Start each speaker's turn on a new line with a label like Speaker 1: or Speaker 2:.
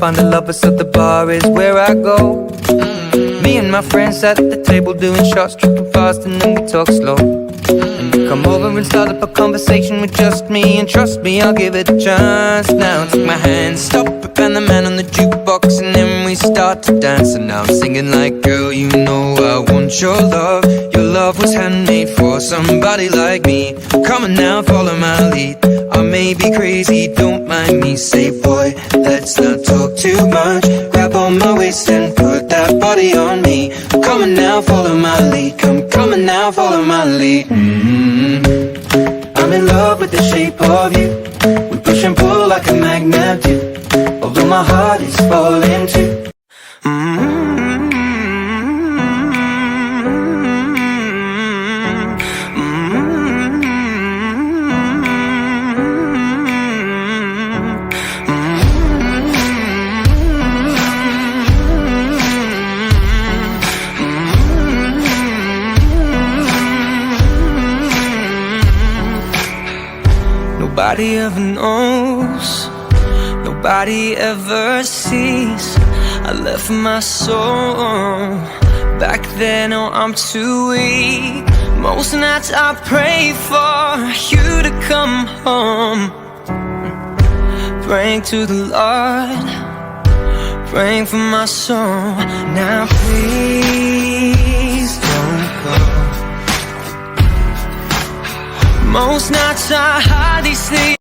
Speaker 1: find a lover, so the bar is where I go. Me and my friends at the table doing shots, tripping fast, and then we talk slow. And you come over and start up a conversation with just me, and trust me, I'll give it a chance. Now take my hand, stop it, and the man on the jukebox, and then we start to dance. And now I'm singing like, girl, you know I want your love. Your love was handmade for somebody like me. Come on now, follow my lead. I may be crazy, don't mind me. Say, boy, let's not talk too much. Grab on my waist and put that body on me. Come on now, follow my lead. Come on now, follow my lead. I'm in love with the shape of you. We push and pull like a magnet do. Although my heart is falling too. Nobody ever knows, nobody ever sees. I left my soul back then, oh I'm too weak. Most nights I pray for you to come home, praying to the Lord, praying for my soul. Now please don't go. Most nights I hide these things.